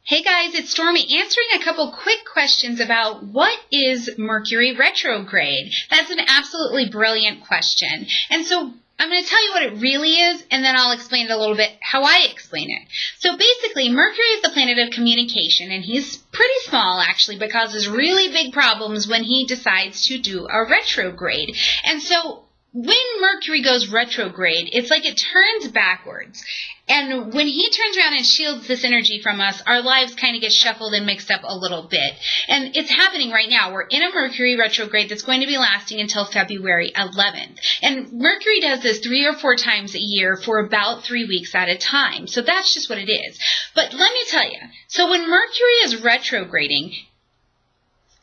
Hey guys, it's Stormy answering a couple quick questions about what is Mercury retrograde. That's an absolutely brilliant question. And so I'm going to tell you what it really is, and then I'll explain it a little bit how I explain it. So basically, Mercury is the planet of communication, and he's pretty small actually, but causes really big problems when he decides to do a retrograde. And so when Mercury goes retrograde, it's like it turns backwards. And when he turns around and shields this energy from us, our lives kind of get shuffled and mixed up a little bit. And it's happening right now. We're in a Mercury retrograde that's going to be lasting until February 11th. And Mercury does this 3 or 4 times a year for about 3 weeks at a time. So that's just what it is. But let me tell you, so when Mercury is retrograding,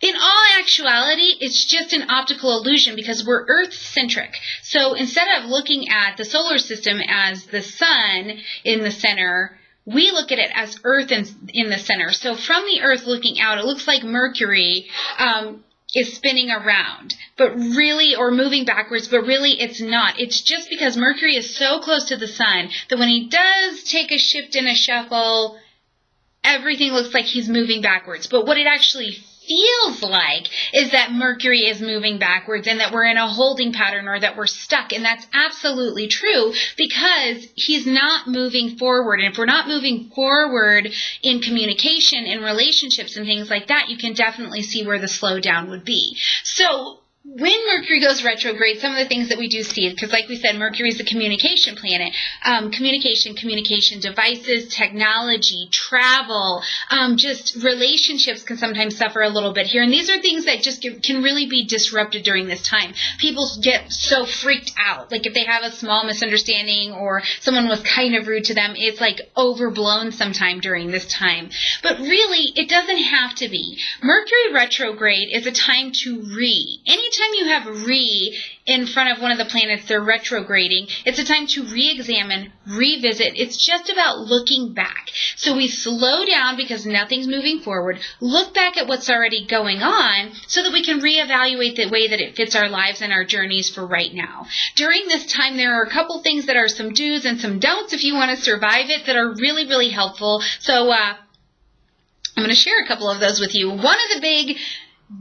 in all actuality, it's just an optical illusion because we're Earth-centric. So instead of looking at the solar system as the sun in the center, we look at it as Earth in the center. So from the Earth looking out, it looks like Mercury is spinning around, but really, or moving backwards, but really it's not. It's just because Mercury is so close to the sun that when he does take a shift and a shuffle, everything looks like he's moving backwards. But what it actually feels like is that Mercury is moving backwards and that we're in a holding pattern or that we're stuck. And that's absolutely true because he's not moving forward. And if we're not moving forward in communication, in relationships and things like that, you can definitely see where the slowdown would be. So when Mercury goes retrograde, some of the things that we do see, because like we said, Mercury is a communication planet, communication devices, technology, travel, just relationships can sometimes suffer a little bit here. And these are things that just can really be disrupted during this time. People get so freaked out. Like if they have a small misunderstanding or someone was kind of rude to them, it's like overblown sometime during this time. But really, it doesn't have to be. Mercury retrograde is a time to Anytime you have in front of one of the planets they're retrograding, it's a time to re-examine, revisit. It's just about looking back. So we slow down because nothing's moving forward, look back at what's already going on so that we can reevaluate the way that it fits our lives and our journeys for right now. During this time, there are a couple things that are some do's and some don'ts if you want to survive it that are really, really helpful. So I'm going to share a couple of those with you. One of the big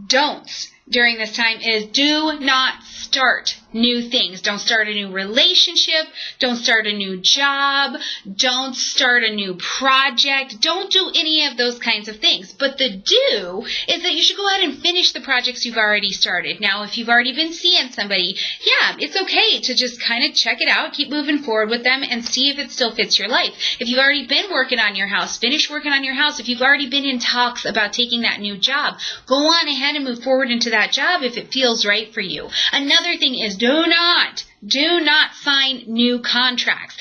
don'ts during this time is do not start new things. Don't start a new relationship. Don't start a new job. Don't start a new project. Don't do any of those kinds of things. But the do is that you should go ahead and finish the projects you've already started. Now, if you've already been seeing somebody, yeah, it's okay to just kind of check it out, keep moving forward with them, and see if it still fits your life. If you've already been working on your house, finish working on your house. If you've already been in talks about taking that new job, go on ahead and move forward into that job if it feels right for you. Another thing is do not sign new contracts.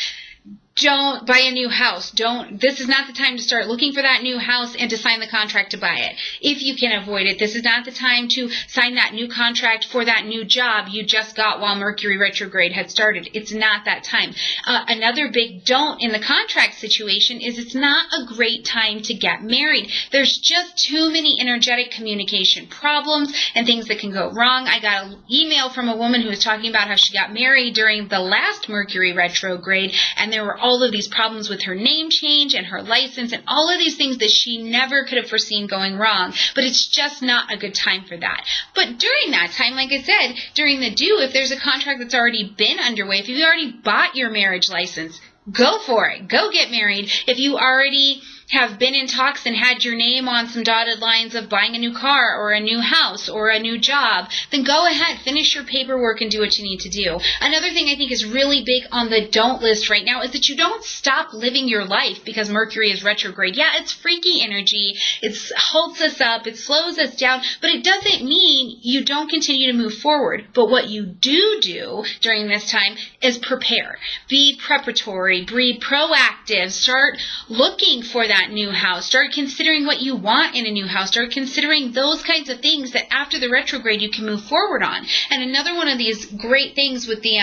Don't buy a new house. This is not the time to start looking for that new house and to sign the contract to buy it. If you can avoid it, this is not the time to sign that new contract for that new job you just got while Mercury retrograde had started. It's not that time. Another big don't in the contract situation is it's not a great time to get married. There's just too many energetic communication problems and things that can go wrong. I got an email from a woman who was talking about how she got married during the last Mercury retrograde, and there were all of these problems with her name change and her license and all of these things that she never could have foreseen going wrong. But it's just not a good time for that. But during that time, like I said, during the due, if there's a contract that's already been underway, if you've already bought your marriage license, go for it. Go get married. If you already have been in talks and had your name on some dotted lines of buying a new car or a new house or a new job, then go ahead, finish your paperwork and do what you need to do. Another thing I think is really big on the don't list right now is that you don't stop living your life because Mercury is retrograde. Yeah, it's freaky energy. It holds us up. It slows us down, but it doesn't mean you don't continue to move forward. But what you do during this time is prepare. Be preparatory. Be proactive. Start looking for that new house. Start considering what you want in a new house. Start considering those kinds of things that after the retrograde you can move forward on. And another one of these great things with the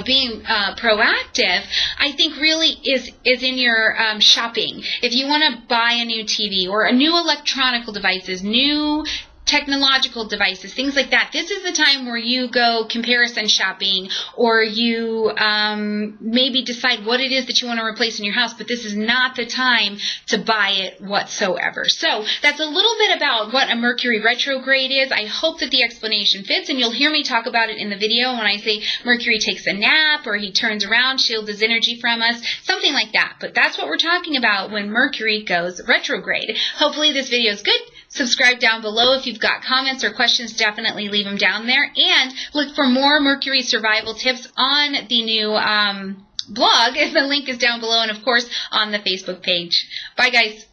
being proactive, I think really is in your shopping. If you want to buy a new TV or a new electronic devices, new technological devices, things like that. This is the time where you go comparison shopping, or you maybe decide what it is that you want to replace in your house, but this is not the time to buy it whatsoever. So that's a little bit about what a Mercury retrograde is. I hope that the explanation fits, and you'll hear me talk about it in the video when I say Mercury takes a nap, or he turns around, shields his energy from us, something like that. But that's what we're talking about when Mercury goes retrograde. Hopefully this video is good. Subscribe down below. If you've got comments or questions, definitely leave them down there. And look for more Mercury survival tips on the new blog. The link is down below, and of course on the Facebook page. Bye, guys.